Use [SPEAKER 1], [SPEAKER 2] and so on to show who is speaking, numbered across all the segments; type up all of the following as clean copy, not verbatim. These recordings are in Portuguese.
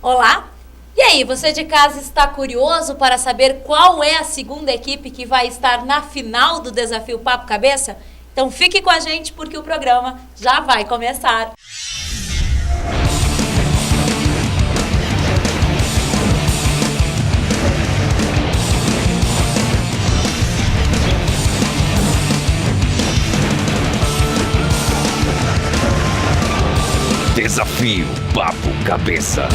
[SPEAKER 1] Olá! E aí, você de casa está curioso para saber qual é a segunda equipe que vai estar na final do Desafio Papo Cabeça? Então fique com a gente porque o programa já vai começar.
[SPEAKER 2] Desafio Papo Cabeça.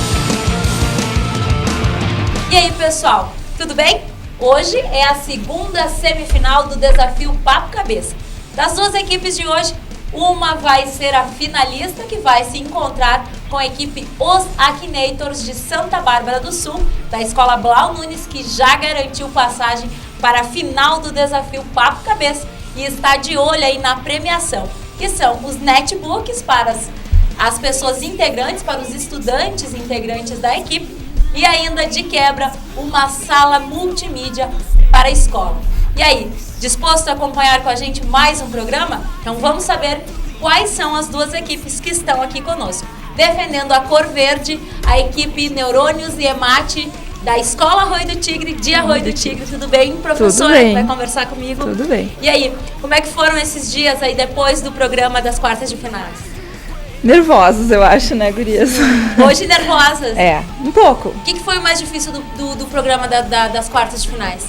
[SPEAKER 1] E aí, pessoal, tudo bem? Hoje é a segunda semifinal do Desafio Papo Cabeça. Das duas equipes de hoje, uma vai ser a finalista que vai se encontrar com a equipe Os Akinator's de Santa Bárbara do Sul, da Escola Blau Nunes, que já garantiu passagem para a final do Desafio Papo Cabeça e está de olho aí na premiação, que são os netbooks para as pessoas integrantes, para os estudantes integrantes da equipe, e ainda de quebra uma sala multimídia para a escola. E aí, disposto a acompanhar com a gente mais um programa? Então vamos saber quais são as duas equipes que estão aqui conosco. Defendendo a cor verde, a equipe Neurônios e Emate da Escola Arroio do Tigre, de Arroio do Tigre. Tudo bem, professora?
[SPEAKER 3] Tudo bem.
[SPEAKER 1] Vai conversar comigo?
[SPEAKER 3] Tudo bem.
[SPEAKER 1] E aí, como é que foram esses dias aí depois do programa das quartas de finais?
[SPEAKER 3] Nervosos, eu acho, né, gurias?
[SPEAKER 1] Hoje nervosas?
[SPEAKER 3] É, um pouco.
[SPEAKER 1] O que foi o mais difícil do programa das quartas de finais?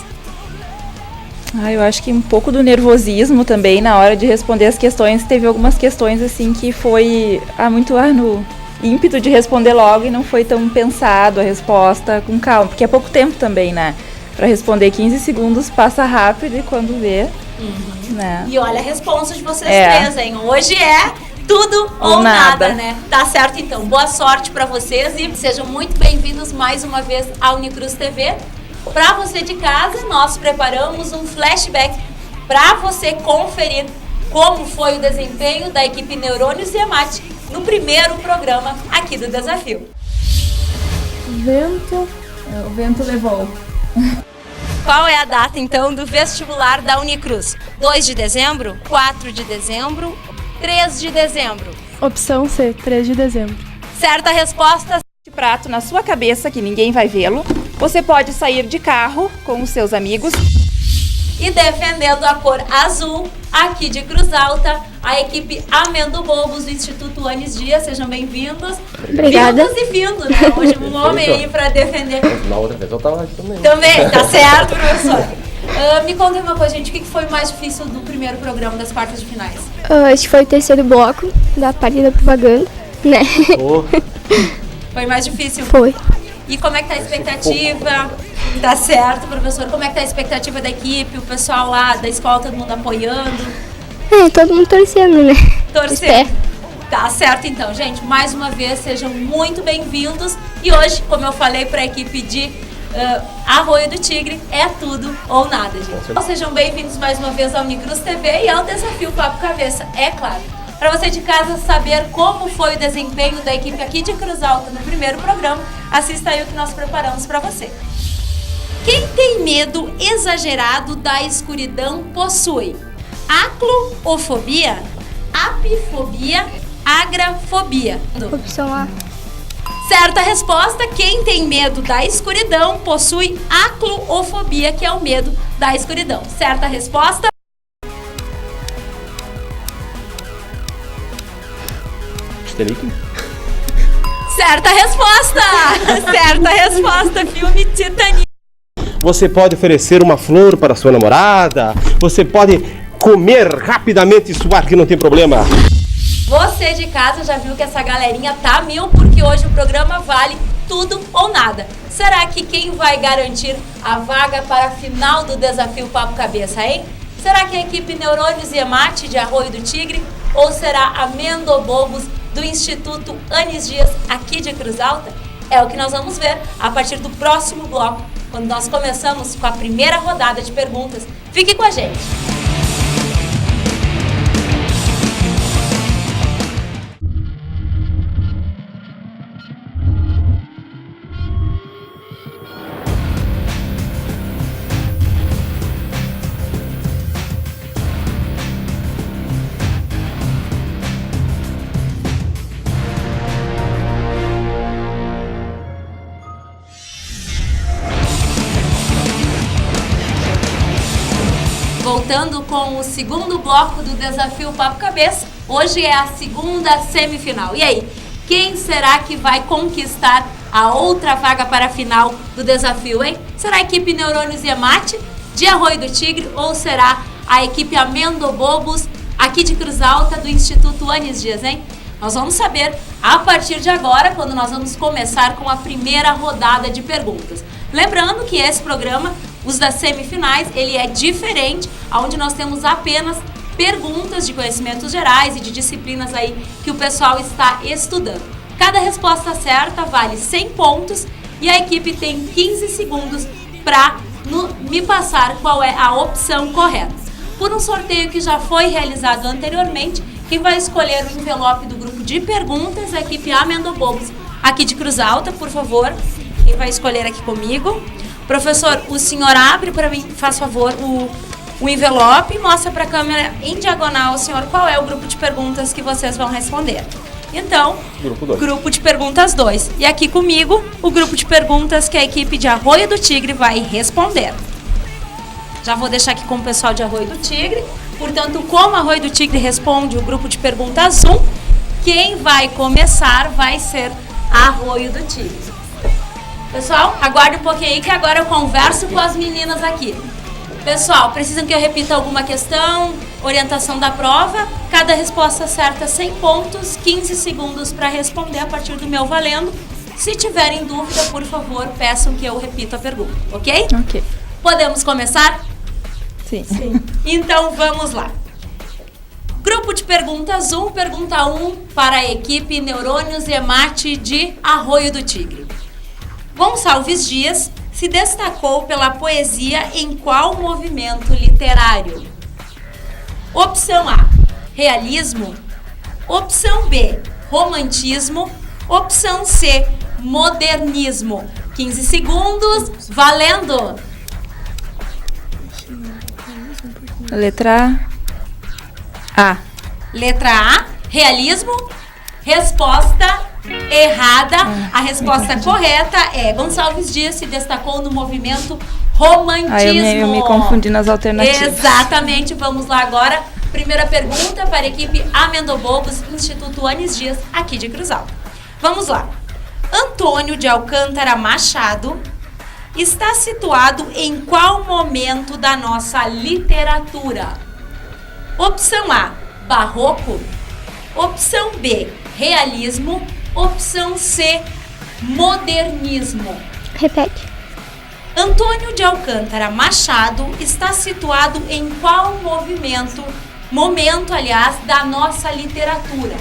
[SPEAKER 3] Eu acho que um pouco do nervosismo também na hora de responder as questões. Teve algumas questões assim que foi muito no ímpeto de responder logo e não foi tão pensado a resposta com calma, porque é pouco tempo também, né? Para responder 15 segundos passa rápido e quando vê, né?
[SPEAKER 1] E olha a resposta de vocês três, hein? Hoje é tudo ou nada, né? Tá certo, então. Boa sorte para vocês e sejam muito bem-vindos mais uma vez à Unicruz TV. Para você de casa, nós preparamos um flashback para você conferir como foi o desempenho da equipe Neurônios e Emate no primeiro programa aqui do Desafio.
[SPEAKER 3] O vento levou.
[SPEAKER 1] Qual é a data, então, do vestibular da Unicruz? 2 de dezembro? 4 de dezembro? 3 de dezembro?
[SPEAKER 4] Opção C, 3 de dezembro.
[SPEAKER 1] Certa resposta.
[SPEAKER 3] De prato na sua cabeça, que ninguém vai vê-lo. Você pode sair de carro com os seus amigos.
[SPEAKER 1] E defendendo a cor azul, aqui de Cruz Alta, a equipe Amendo Bobos do Instituto Anis Dias. Sejam bem-vindos.
[SPEAKER 4] Obrigada.
[SPEAKER 1] Vindos e vindo, né? Hoje um homem aí para defender.
[SPEAKER 5] Na outra vez eu tava aqui também.
[SPEAKER 1] Também, tá certo, professor. Me conta uma coisa, gente. O que foi mais difícil do primeiro programa das quartas de finais?
[SPEAKER 4] Este foi o terceiro bloco da parte da propaganda, né?
[SPEAKER 1] Foi mais difícil?
[SPEAKER 4] Foi.
[SPEAKER 1] E como é que tá a expectativa? Tá certo, professor. Como é que tá a expectativa da equipe? O pessoal lá da escola, todo mundo apoiando?
[SPEAKER 4] Todo mundo torcendo, né?
[SPEAKER 1] Torcendo. Tá certo, então, gente. Mais uma vez, sejam muito bem-vindos. E hoje, como eu falei para a equipe de Arroio do Tigre, é tudo ou nada, gente. Então, sejam bem-vindos mais uma vez ao Unicruz TV e ao Desafio Papo Cabeça, é claro. Para você de casa saber como foi o desempenho da equipe aqui de Cruz Alta no primeiro programa, assista aí o que nós preparamos para você. Quem tem medo exagerado da escuridão possui acluofobia, apifobia, agrafobia.
[SPEAKER 4] Opção A.
[SPEAKER 1] Certa resposta, quem tem medo da escuridão possui acluofobia, que é o medo da escuridão. Certa resposta.
[SPEAKER 5] Titanic?
[SPEAKER 1] Certa resposta! Certa resposta, filme Titanic.
[SPEAKER 5] Você pode oferecer uma flor para sua namorada. Você pode comer rapidamente e suar que não tem problema.
[SPEAKER 1] Você de casa já viu que essa galerinha tá mil, porque hoje o programa vale tudo ou nada. Será que quem vai garantir a vaga para a final do Desafio Papo Cabeça, hein? Será que a equipe Neurônios e Emate de Arroio do Tigre? Ou será a Mendobobos do Instituto Anis Dias aqui de Cruz Alta? É o que nós vamos ver a partir do próximo bloco, quando nós começamos com a primeira rodada de perguntas. Fique com a gente! Voltando com o segundo bloco do Desafio Papo Cabeça. Hoje é a segunda semifinal. E aí, quem será que vai conquistar a outra vaga para a final do desafio, hein? Será a equipe Neurônios e Emate de Arroio do Tigre ou será a equipe Amendobobos aqui de Cruz Alta do Instituto Anis Dias, hein? Nós vamos saber a partir de agora, quando nós vamos começar com a primeira rodada de perguntas. Lembrando que esse programa, os das semifinais, ele é diferente, onde nós temos apenas perguntas de conhecimentos gerais e de disciplinas aí que o pessoal está estudando. Cada resposta certa vale 100 pontos e a equipe tem 15 segundos para me passar qual é a opção correta. Por um sorteio que já foi realizado anteriormente, quem vai escolher o envelope do grupo de perguntas é a equipe Amendobobos aqui de Cruz Alta, por favor. Quem vai escolher aqui comigo? Professor, o senhor abre para mim, faz favor, o envelope e mostra para a câmera em diagonal, senhor, qual é o grupo de perguntas que vocês vão responder. Então, grupo de perguntas 2. E aqui comigo, o grupo de perguntas que a equipe de Arroio do Tigre vai responder. Já vou deixar aqui com o pessoal de Arroio do Tigre. Portanto, como Arroio do Tigre responde o grupo de perguntas 1, quem vai começar vai ser Arroio do Tigre. Pessoal, aguarde um pouquinho aí que agora eu converso com as meninas aqui. Pessoal, precisam que eu repita alguma questão, orientação da prova? Cada resposta certa 100 pontos, 15 segundos para responder a partir do meu valendo. Se tiverem dúvida, por favor, peçam que eu repita a pergunta, ok?
[SPEAKER 3] Ok.
[SPEAKER 1] Podemos começar?
[SPEAKER 3] Sim.
[SPEAKER 1] Então vamos lá. Grupo de perguntas 1, pergunta 1 para a equipe Neurônios e Emate de Arroio do Tigre. Gonçalves Dias se destacou pela poesia em qual movimento literário? Opção A, realismo. Opção B, romantismo. Opção C, modernismo. 15 segundos, valendo!
[SPEAKER 3] Letra A.
[SPEAKER 1] Letra A, realismo. Resposta errada. A resposta correta é Gonçalves Dias se destacou no movimento romantismo.
[SPEAKER 3] Eu me confundi nas alternativas.
[SPEAKER 1] Exatamente, vamos lá agora. Primeira pergunta para a equipe Amendobobos, Instituto Anis Dias, aqui de Cruz Alta. Vamos lá. Antônio de Alcântara Machado está situado em qual momento da nossa literatura? Opção A, barroco. Opção B, realismo. Opção C, modernismo.
[SPEAKER 4] Repete.
[SPEAKER 1] Antônio de Alcântara Machado está situado em qual momento, aliás, da nossa literatura?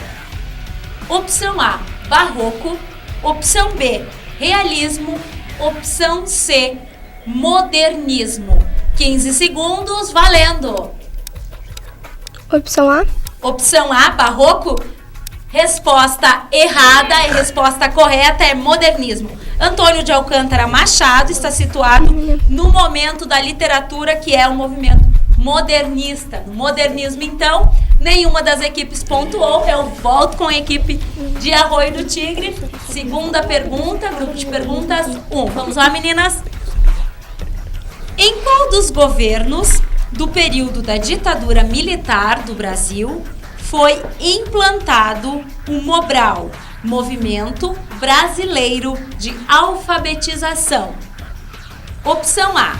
[SPEAKER 1] Opção A, barroco. Opção B, realismo. Opção C, modernismo. 15 segundos, valendo.
[SPEAKER 4] Opção A.
[SPEAKER 1] Opção A, barroco. Resposta errada e resposta correta é modernismo. Antônio de Alcântara Machado está situado no momento da literatura que é o movimento modernista. No modernismo, então, nenhuma das equipes pontuou. Eu volto com a equipe de Arroio do Tigre. Segunda pergunta, grupo de perguntas 1. Vamos lá, meninas? Em qual dos governos do período da ditadura militar do Brasil foi implantado o Mobral, Movimento Brasileiro de Alfabetização? Opção A,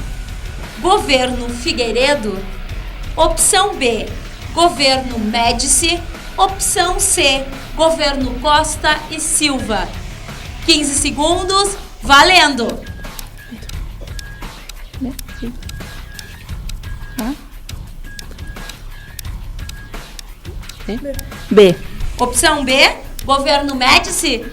[SPEAKER 1] governo Figueiredo. Opção B, governo Médici. Opção C, governo Costa e Silva. 15 segundos, valendo!
[SPEAKER 3] B.
[SPEAKER 1] Opção B, governo Médici.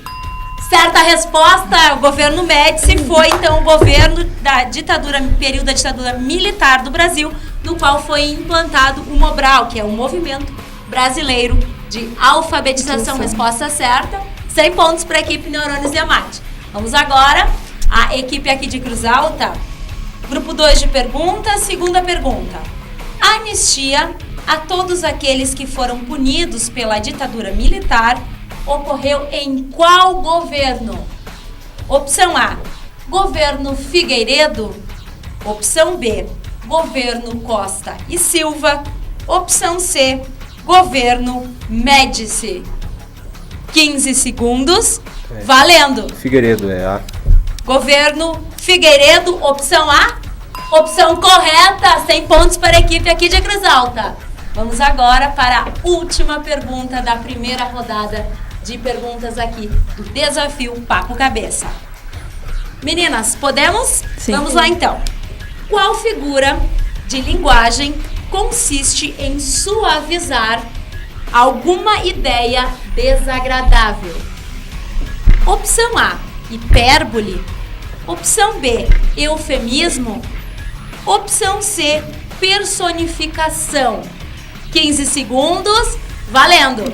[SPEAKER 1] Certa resposta, o governo Médici foi então o governo da ditadura, período da ditadura militar do Brasil, no qual foi implantado o Mobral, que é o Movimento Brasileiro de Alfabetização. Resposta certa, 100 pontos para a equipe Neurônios e Emate. Vamos agora, a equipe aqui de Cruz Alta, grupo 2 de perguntas, segunda pergunta. A anistia a todos aqueles que foram punidos pela ditadura militar ocorreu em qual governo? Opção A, governo Figueiredo. Opção B, governo Costa e Silva. Opção C, governo Médici. 15 segundos, valendo.
[SPEAKER 5] Figueiredo é A.
[SPEAKER 1] Governo Figueiredo, opção A. Opção correta, 100 pontos para a equipe aqui de Cruz Alta. Vamos agora para a última pergunta da primeira rodada de perguntas aqui do Desafio Papo Cabeça. Meninas, podemos?
[SPEAKER 3] Sim.
[SPEAKER 1] Vamos lá então. Qual figura de linguagem consiste em suavizar alguma ideia desagradável? Opção A, hipérbole. Opção B, eufemismo. Opção C, personificação. 15 segundos, valendo.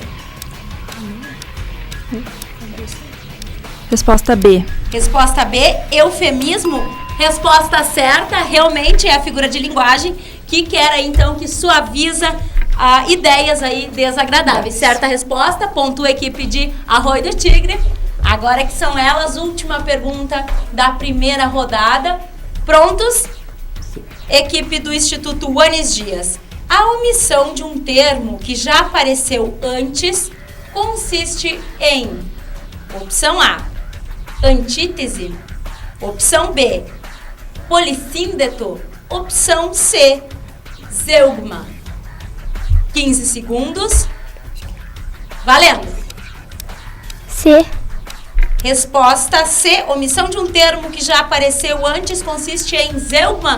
[SPEAKER 3] Resposta B.
[SPEAKER 1] Resposta B, eufemismo. Resposta certa, realmente é a figura de linguagem que quer aí, então, que suaviza ideias aí desagradáveis. Certa resposta, pontua a equipe de Arroio do Tigre. Agora que são elas, última pergunta da primeira rodada. Prontos? Equipe do Instituto Wanis Dias. A omissão de um termo que já apareceu antes consiste em: opção A, antítese. Opção B, polissíndeto. Opção C, zeugma. 15 segundos. Valendo.
[SPEAKER 4] C.
[SPEAKER 1] Resposta C, omissão de um termo que já apareceu antes consiste em zeugma.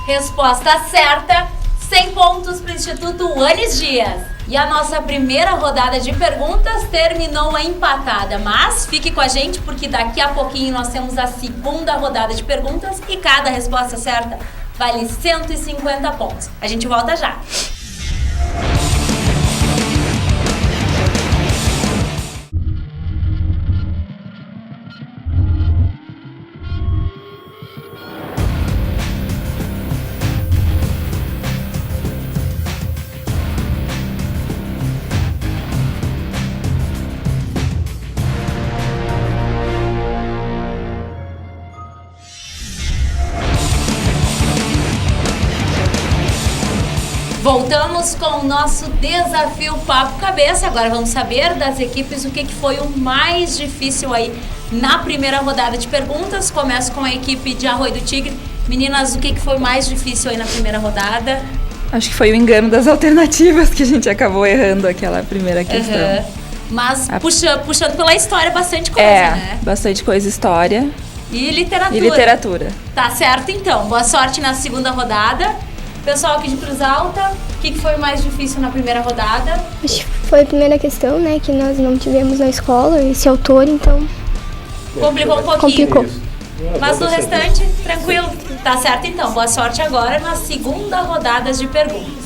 [SPEAKER 1] Resposta certa, 100 pontos para o Instituto Wanis Dias. E a nossa primeira rodada de perguntas terminou empatada, mas fique com a gente porque daqui a pouquinho nós temos a segunda rodada de perguntas e cada resposta certa vale 150 pontos. A gente volta já. Voltamos com o nosso Desafio Papo Cabeça. Agora vamos saber das equipes o que foi o mais difícil aí na primeira rodada de perguntas. Começo com a equipe de Arroio do Tigre. Meninas, o que foi mais difícil aí na primeira rodada?
[SPEAKER 3] Acho que foi o engano das alternativas que a gente acabou errando aquela primeira questão.
[SPEAKER 1] Mas puxando pela história bastante coisa, né?
[SPEAKER 3] Bastante coisa, história.
[SPEAKER 1] E literatura.
[SPEAKER 3] E literatura.
[SPEAKER 1] Tá certo então. Boa sorte na segunda rodada. Pessoal aqui de Cruz Alta, o que foi mais difícil na primeira rodada?
[SPEAKER 4] Acho que foi a primeira questão, né? Que nós não tivemos na escola esse autor, então
[SPEAKER 1] Complicou um pouquinho.
[SPEAKER 4] complicou.
[SPEAKER 1] Mas no restante, tranquilo. Tá certo então. Boa sorte agora na segunda rodada de perguntas.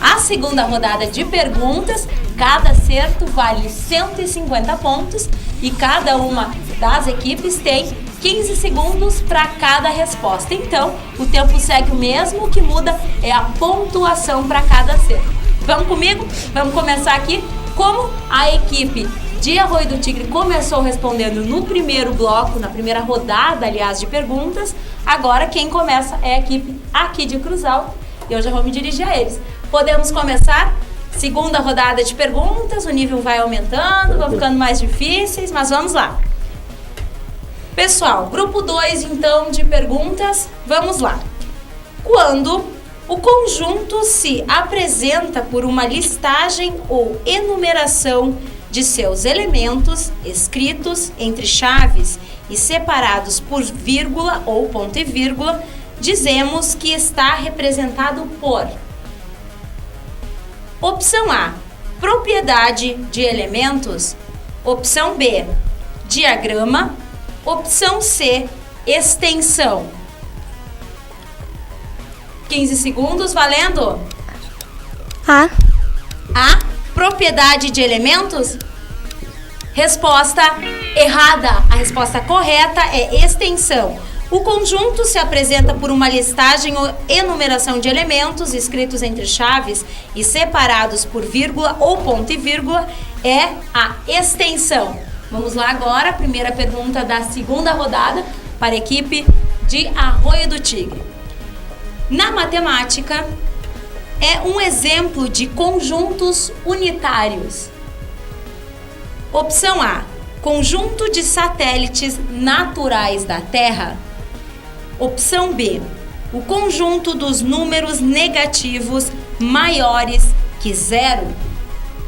[SPEAKER 1] A segunda rodada de perguntas, cada acerto vale 150 pontos e cada uma das equipes tem 15 segundos para cada resposta. Então, o tempo segue o mesmo, o que muda é a pontuação para cada acerto. Vamos comigo? Vamos começar aqui. Como a equipe de Arroio do Tigre começou respondendo no primeiro bloco, na primeira rodada, aliás, de perguntas, agora quem começa é a equipe aqui de Cruz Alta e eu já vou me dirigir a eles. Podemos começar? Segunda rodada de perguntas, o nível vai aumentando, vão ficando mais difíceis, mas vamos lá. Pessoal, grupo 2 então de perguntas, vamos lá. Quando o conjunto se apresenta por uma listagem ou enumeração de seus elementos escritos entre chaves e separados por vírgula ou ponto e vírgula, dizemos que está representado por: opção A, propriedade de elementos. Opção B, diagrama. Opção C, extensão. 15 segundos, valendo.
[SPEAKER 4] A.
[SPEAKER 1] A, propriedade de elementos? Resposta errada. A resposta correta é extensão. O conjunto se apresenta por uma listagem ou enumeração de elementos escritos entre chaves e separados por vírgula ou ponto e vírgula, é a extensão. Vamos lá agora, a primeira pergunta da segunda rodada para a equipe de Arroio do Tigre. Na matemática, é um exemplo de conjuntos unitários. Opção A, conjunto de satélites naturais da Terra. Opção B, o conjunto dos números negativos maiores que 0.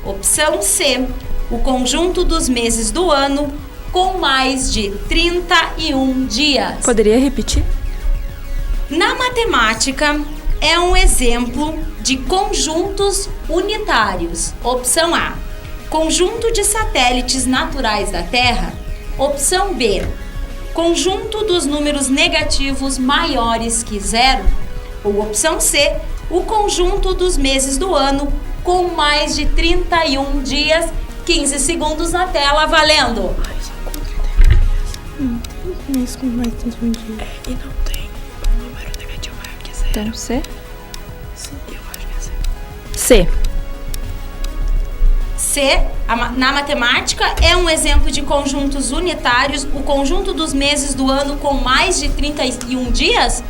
[SPEAKER 1] Opção C, o conjunto dos meses do ano com mais de 31 dias.
[SPEAKER 3] Poderia repetir?
[SPEAKER 1] Na matemática, é um exemplo de conjuntos unitários. Opção A, conjunto de satélites naturais da Terra. Opção B, conjunto dos números negativos maiores que 0. Ou opção C, o conjunto dos meses do ano com mais de 31 dias. 15 segundos na tela, valendo.
[SPEAKER 6] Mês com mais de 31 dias. E não tem um número negativo maior que 0.
[SPEAKER 3] Então, C?
[SPEAKER 6] Sim, eu acho que é C.
[SPEAKER 3] C.
[SPEAKER 1] C, na matemática, é um exemplo de conjuntos unitários, o conjunto dos meses do ano com mais de 31 dias?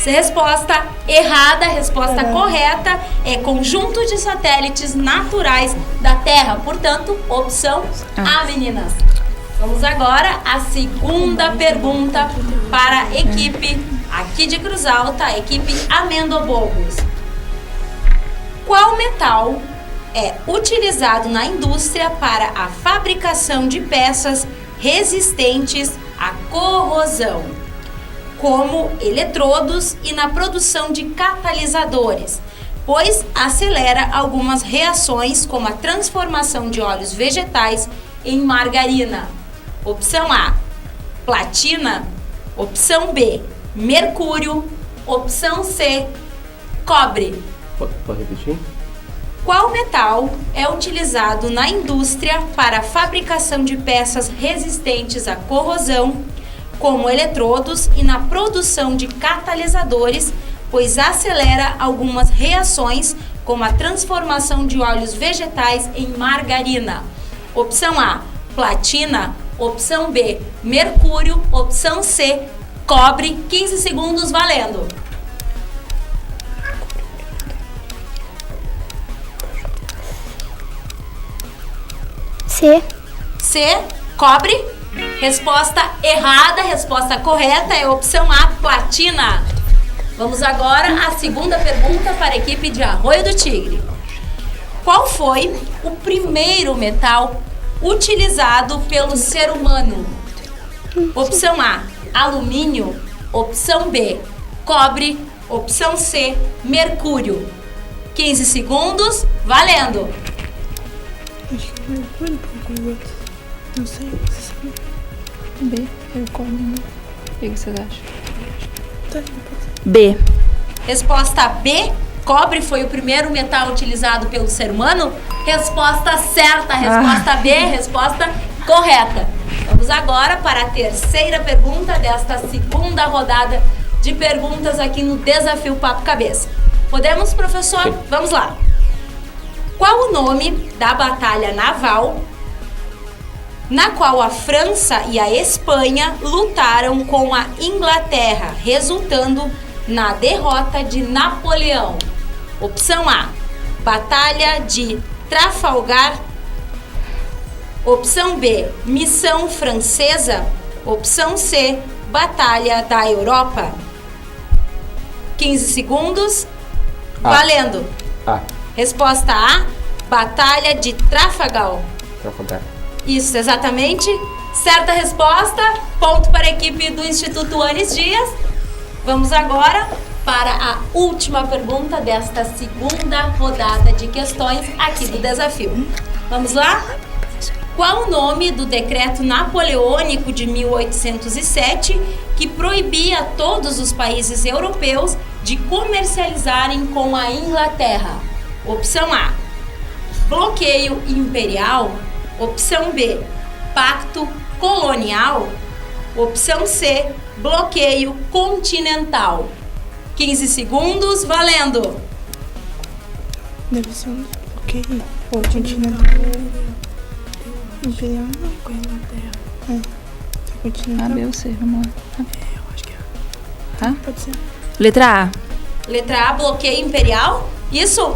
[SPEAKER 1] Resposta errada, resposta correta é conjunto de satélites naturais da Terra. Portanto, opção A, meninas. Vamos agora à segunda pergunta para a equipe aqui de Cruz Alta, a equipe Amendobobos. Qual metal é utilizado na indústria para a fabricação de peças resistentes à corrosão, como eletrodos e na produção de catalisadores, pois acelera algumas reações, como a transformação de óleos vegetais em margarina? Opção A, platina. Opção B, mercúrio. Opção C, cobre.
[SPEAKER 5] Pode repetir?
[SPEAKER 1] Qual metal é utilizado na indústria para a fabricação de peças resistentes à corrosão, como eletrodos e na produção de catalisadores, pois acelera algumas reações, como a transformação de óleos vegetais em margarina? Opção A, platina. Opção B, mercúrio. Opção C, cobre. 15 segundos, valendo.
[SPEAKER 4] C.
[SPEAKER 1] C, cobre. Resposta errada, resposta correta é a opção A, platina. Vamos agora à segunda pergunta para a equipe de Arroio do Tigre. Qual foi o primeiro metal utilizado pelo ser humano? Opção A, alumínio. Opção B, cobre. Opção C, mercúrio. 15 segundos, valendo.
[SPEAKER 6] Acho que é mercúrio por enquanto. Não sei, você sabe.
[SPEAKER 3] B. Eu como, né? O que vocês acham?
[SPEAKER 6] Tá,
[SPEAKER 3] B.
[SPEAKER 1] Resposta B, cobre foi o primeiro metal utilizado pelo ser humano? Resposta certa, resposta B, resposta correta. Vamos agora para a terceira pergunta desta segunda rodada de perguntas aqui no Desafio Papo Cabeça. Podemos, professor?
[SPEAKER 5] Sim.
[SPEAKER 1] Vamos lá. Qual o nome da batalha naval na qual a França e a Espanha lutaram com a Inglaterra, resultando na derrota de Napoleão? Opção A, Batalha de Trafalgar. Opção B, Missão Francesa. Opção C, Batalha da Europa. 15 segundos, valendo.
[SPEAKER 5] A.
[SPEAKER 1] Resposta A, Batalha de Trafalgar.
[SPEAKER 5] Trafalgar.
[SPEAKER 1] Isso, exatamente. Certa resposta. Ponto para a equipe do Instituto Anis Dias. Vamos agora para a última pergunta desta segunda rodada de questões aqui do desafio. Vamos lá? Qual o nome do decreto napoleônico de 1807 que proibia todos os países europeus de comercializarem com a Inglaterra? Opção A, bloqueio imperial. Opção B, pacto colonial. Opção C, bloqueio continental. 15 segundos, valendo.
[SPEAKER 6] deve ser um bloqueio. Ou continental. Imperial não. Com a Inglaterra. É.
[SPEAKER 3] A,
[SPEAKER 6] Continental.
[SPEAKER 3] B ou C, vamos lá.
[SPEAKER 6] Eu acho que é.
[SPEAKER 3] Hã?
[SPEAKER 6] Pode ser.
[SPEAKER 3] Letra A.
[SPEAKER 1] Letra A, bloqueio imperial. Isso?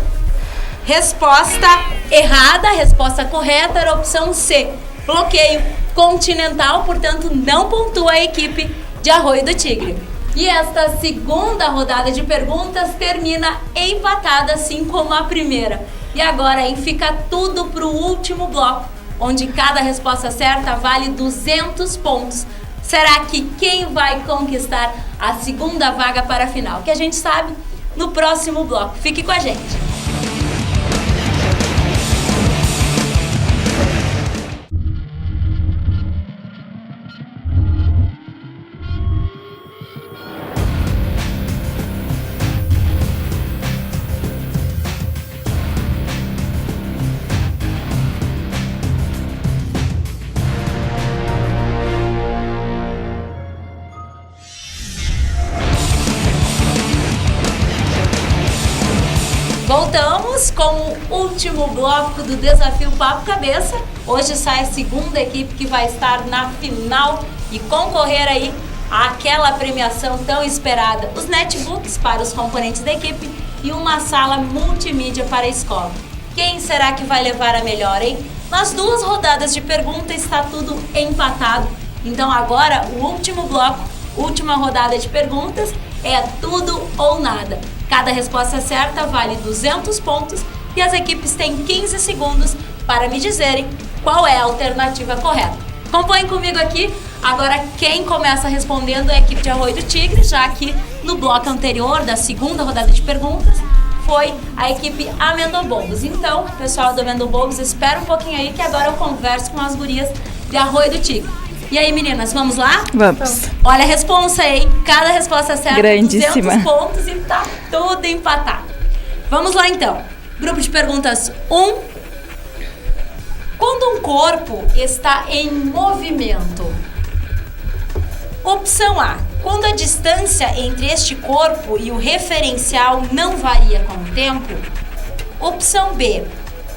[SPEAKER 1] Resposta errada. A resposta correta era a opção C, bloqueio continental. Portanto, não pontua a equipe de Arroio do Tigre. E esta segunda rodada de perguntas termina empatada, assim como a primeira. E agora, hein, fica tudo para o último bloco, onde cada resposta certa vale 200 pontos. Será que quem vai conquistar a segunda vaga para a final? Que a gente sabe no próximo bloco. Fique com a gente. Voltamos com o último bloco do Desafio Papo Cabeça. Hoje sai a segunda equipe que vai estar na final e concorrer aí àquela premiação tão esperada. Os netbooks para os componentes da equipe e uma sala multimídia para a escola. Quem será que vai levar a melhor, hein? Nas 2 rodadas de pergunta está tudo empatado. Então agora o último bloco, última rodada de perguntas, é tudo ou nada. Cada resposta certa vale 200 pontos e as equipes têm 15 segundos para me dizerem qual é a alternativa correta. Acompanhem comigo aqui. Agora quem começa respondendo é a equipe de Arroio do Tigre, já que no bloco anterior da segunda rodada de perguntas foi a equipe Amendobobos. Então, pessoal do Amendobobos, espera um pouquinho aí que agora eu converso com as gurias de Arroio do Tigre. E aí, meninas, vamos lá?
[SPEAKER 3] Vamos.
[SPEAKER 1] Olha a responsa aí, cada resposta certa,
[SPEAKER 3] grandíssima.
[SPEAKER 1] 200 pontos e tá tudo empatado. Vamos lá então. Grupo de perguntas 1. Quando um corpo está em movimento? Opção A. Quando a distância entre este corpo e o referencial não varia com o tempo. Opção B.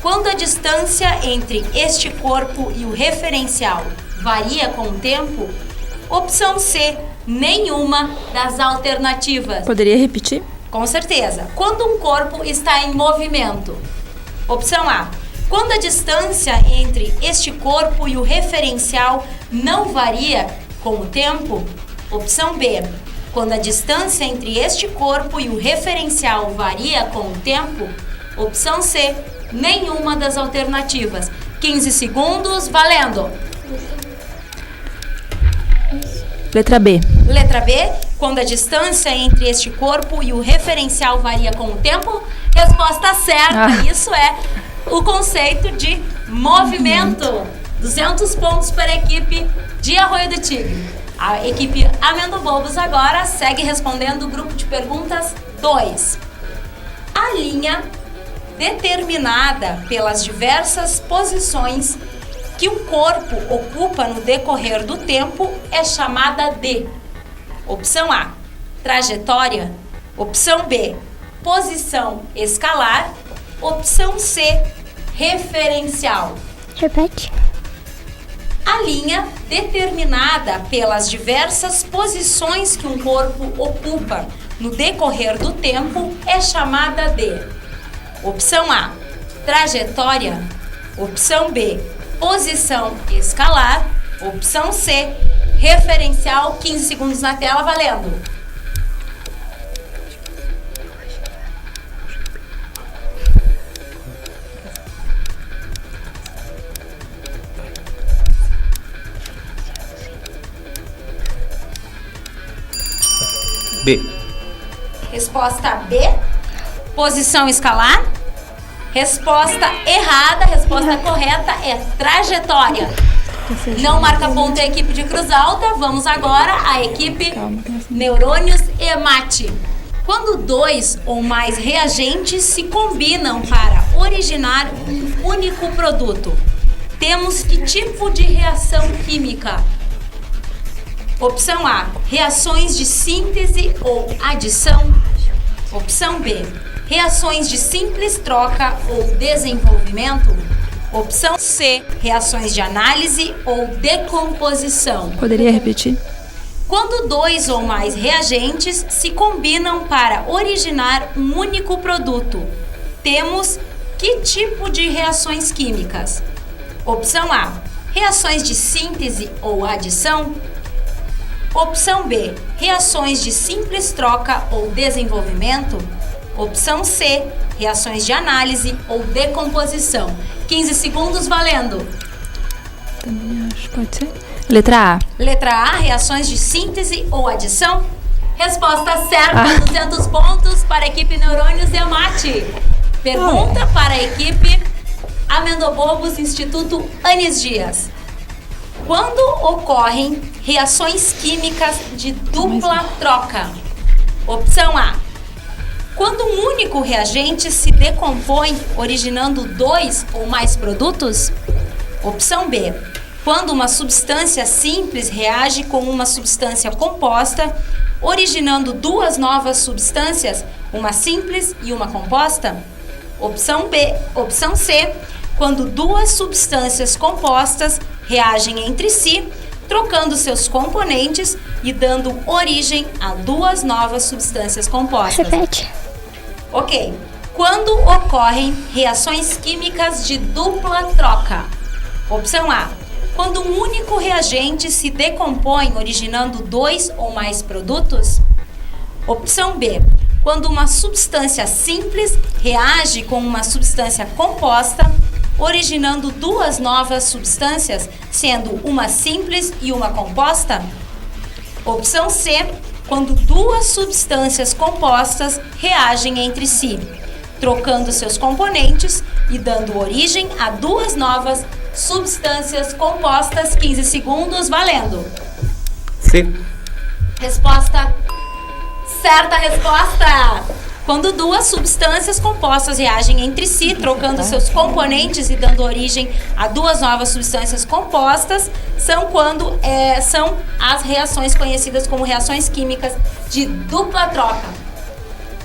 [SPEAKER 1] Quando a distância entre este corpo e o referencial varia com o tempo. Opção C, nenhuma das alternativas.
[SPEAKER 3] Poderia repetir?
[SPEAKER 1] Com certeza. Quando um corpo está em movimento. Opção A, quando a distância entre este corpo e o referencial não varia com o tempo. Opção B, quando a distância entre este corpo e o referencial varia com o tempo. Opção C, nenhuma das alternativas. 15 segundos, valendo!
[SPEAKER 3] Letra B.
[SPEAKER 1] Letra B, quando a distância entre este corpo e o referencial varia com o tempo. Resposta certa, Isso é o conceito de movimento. 200 pontos para a equipe de Arroio do Tigre. A equipe Amendobobos agora segue respondendo o grupo de perguntas 2. A linha determinada pelas diversas posições que um corpo ocupa no decorrer do tempo é chamada de. Opção A, trajetória. Opção B, posição escalar. Opção C, referencial.
[SPEAKER 4] Repete.
[SPEAKER 1] A linha determinada pelas diversas posições que um corpo ocupa no decorrer do tempo é chamada de. Opção A, trajetória. Opção B, posição escalar. Opção C, referencial. 15 segundos na tela, valendo.
[SPEAKER 5] B.
[SPEAKER 1] Resposta B, posição escalar. Resposta errada, a resposta correta é trajetória. Não marca ponto a equipe de Cruz Alta. Vamos agora à equipe Neurônios e Mate. Quando 2 ou mais reagentes se combinam para originar um único produto, temos que tipo de reação química? Opção A, reações de síntese ou adição. Opção B, reações de simples troca ou desenvolvimento. Opção C, reações de análise ou decomposição.
[SPEAKER 3] Poderia repetir?
[SPEAKER 1] Quando 2 ou mais reagentes se combinam para originar um único produto, temos que tipo de reações químicas? Opção A, reações de síntese ou adição. Opção B, reações de simples troca ou desenvolvimento. Opção C, reações de análise ou decomposição. 15 segundos valendo.
[SPEAKER 3] Também acho, pode ser. Letra A.
[SPEAKER 1] Letra A, reações de síntese ou adição. Resposta certa, 200 pontos para a equipe Neurônios e Amate. Pergunta para a equipe Amendobobos Instituto Anis Dias. Quando ocorrem reações químicas de dupla troca? Opção A. Quando um único reagente se decompõe, originando 2 ou mais produtos? Opção B. Quando uma substância simples reage com uma substância composta, originando 2 novas substâncias, uma simples e uma composta? Opção B. Opção C. Quando 2 substâncias compostas reagem entre si, trocando seus componentes e dando origem a 2 novas substâncias compostas.
[SPEAKER 4] Repete.
[SPEAKER 1] Ok. Quando ocorrem reações químicas de dupla troca? Opção A. Quando um único reagente se decompõe, originando 2 ou mais produtos? Opção B. Quando uma substância simples reage com uma substância composta, originando 2 novas substâncias, sendo uma simples e uma composta? Opção C. Quando 2 substâncias compostas reagem entre si, trocando seus componentes e dando origem a 2 novas substâncias compostas. 15 segundos, valendo.
[SPEAKER 5] C.
[SPEAKER 1] Resposta certa, resposta. Quando 2 substâncias compostas reagem entre si, trocando seus componentes e dando origem a 2 novas substâncias compostas, são as reações conhecidas como reações químicas de dupla troca.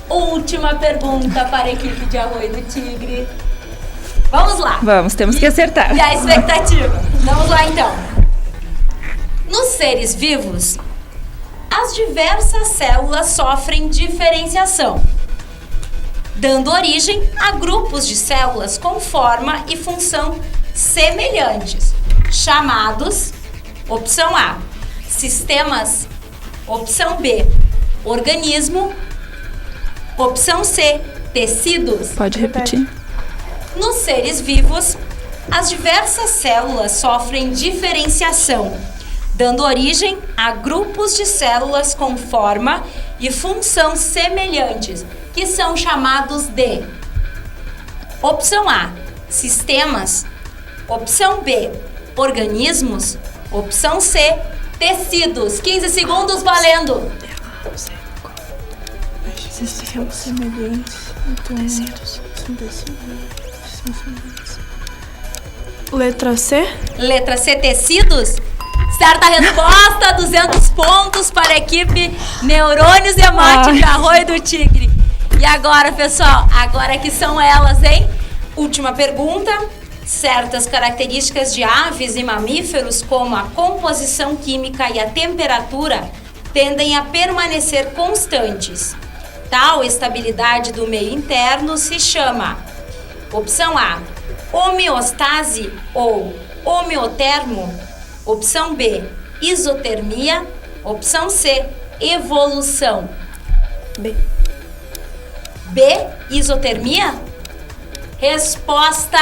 [SPEAKER 1] Última pergunta para a equipe de Arroio do Tigre. Vamos lá.
[SPEAKER 3] Vamos, temos que acertar.
[SPEAKER 1] E a expectativa? Vamos lá então. Nos seres vivos, as diversas células sofrem diferenciação, dando origem a grupos de células com forma e função semelhantes, chamados, opção A, sistemas, opção B, organismo, opção C, tecidos.
[SPEAKER 3] Pode repetir?
[SPEAKER 1] Nos seres vivos, as diversas células sofrem diferenciação, dando origem a grupos de células com forma e função semelhantes, que são chamados de opção A, sistemas, opção B, organismos, opção C, tecidos. 15 segundos valendo.
[SPEAKER 6] Sistemas semelhantes. Então, tecidos. São tecidos. Letra C.
[SPEAKER 1] Letra C, tecidos. Certa resposta, 200 pontos para a equipe Neurônios e Amate de Arroio do Tigre. E agora, pessoal, agora que são elas, hein? Última pergunta. Certas características de aves e mamíferos, como a composição química e a temperatura, tendem a permanecer constantes. Tal estabilidade do meio interno se chama, opção A, homeostase ou homeotermo, opção B, isotermia, opção C, evolução.
[SPEAKER 6] B.
[SPEAKER 1] B, isotermia? Resposta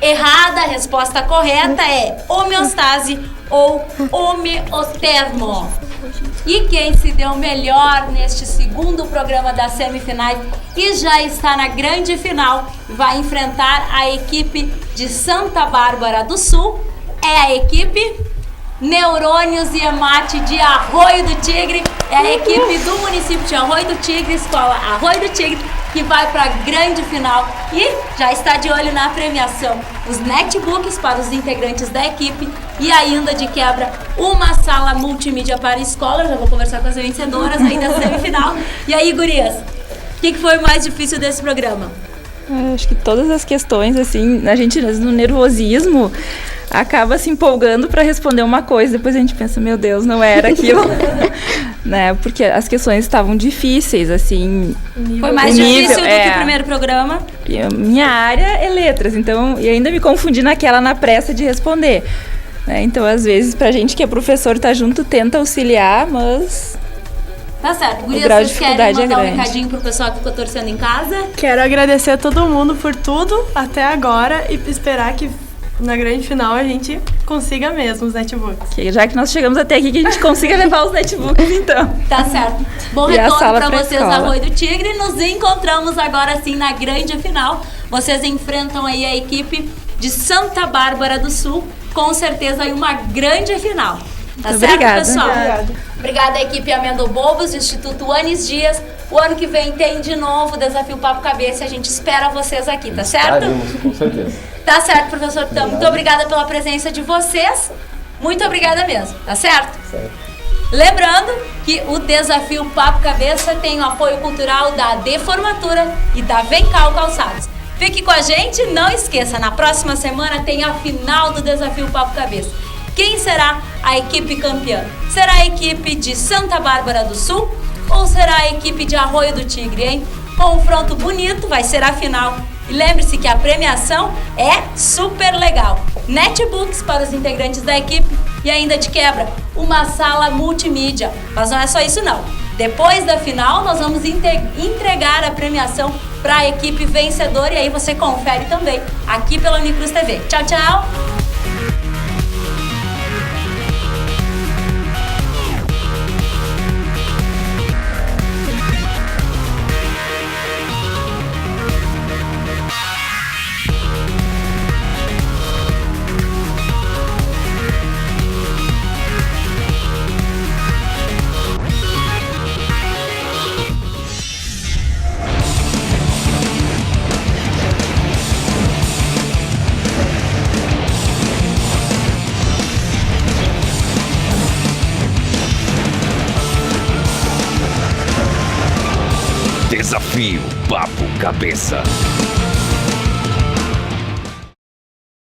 [SPEAKER 1] errada, a resposta correta é homeostase ou homeotermo. E quem se deu melhor neste segundo programa das semifinais e já está na grande final, vai enfrentar a equipe de Santa Bárbara do Sul, é a equipe Neurônios e Amate de Arroio do Tigre. É a equipe do município de Arroio do Tigre, escola Arroio do Tigre, que vai para a grande final e já está de olho na premiação. Os netbooks para os integrantes da equipe e ainda de quebra uma sala multimídia para a escola. Eu já vou conversar com as vencedoras aí da semifinal. E aí, gurias, o que foi o mais difícil desse programa?
[SPEAKER 3] Acho que todas as questões, assim, a gente no nervosismo, acaba se empolgando para responder uma coisa, depois a gente pensa, meu Deus, não era aquilo. Né? Porque as questões estavam difíceis, assim.
[SPEAKER 1] Foi mais difícil do que o primeiro programa.
[SPEAKER 3] E a minha área é letras, então, e ainda me confundi na pressa de responder. Né? Então, às vezes, pra gente que é professor, tá junto, tenta auxiliar, mas...
[SPEAKER 1] Tá certo. Gurias, vocês querem mandar um recadinho pro pessoal que ficou torcendo em casa?
[SPEAKER 6] Quero agradecer a todo mundo por tudo até agora e esperar que na grande final a gente consiga mesmo os netbooks.
[SPEAKER 3] Já que nós chegamos até aqui, que a gente consiga levar os netbooks, então.
[SPEAKER 1] Tá certo. Bom retorno pra vocês da Arroio do Tigre. Nos encontramos agora sim na grande final. Vocês enfrentam aí a equipe de Santa Bárbara do Sul. Com certeza aí uma grande final. Tá certo,
[SPEAKER 3] obrigada,
[SPEAKER 1] pessoal?
[SPEAKER 6] Obrigada.
[SPEAKER 1] Obrigada à equipe Amendo Bobos, do Instituto Anis Dias. O ano que vem tem de novo o Desafio Papo Cabeça e a gente espera vocês aqui, tá certo?
[SPEAKER 5] Com certeza.
[SPEAKER 1] Tá certo, professor Tam. Muito obrigada pela presença de vocês. Muito obrigada mesmo, tá certo?
[SPEAKER 5] Certo.
[SPEAKER 1] Lembrando que o Desafio Papo Cabeça tem o apoio cultural da Deformatura e da Vencal Calçados. Fique com a gente, não esqueça, na próxima semana tem a final do Desafio Papo Cabeça. Quem será a equipe campeã? Será a equipe de Santa Bárbara do Sul ou será a equipe de Arroio do Tigre, hein? Confronto bonito, vai ser a final. E lembre-se que a premiação é super legal. Netbooks para os integrantes da equipe e ainda de quebra, uma sala multimídia. Mas não é só isso não. Depois da final, nós vamos entregar a premiação para a equipe vencedora e aí você confere também aqui pela Unicruz TV. Tchau, tchau!
[SPEAKER 2] Desafio Papo Cabeça.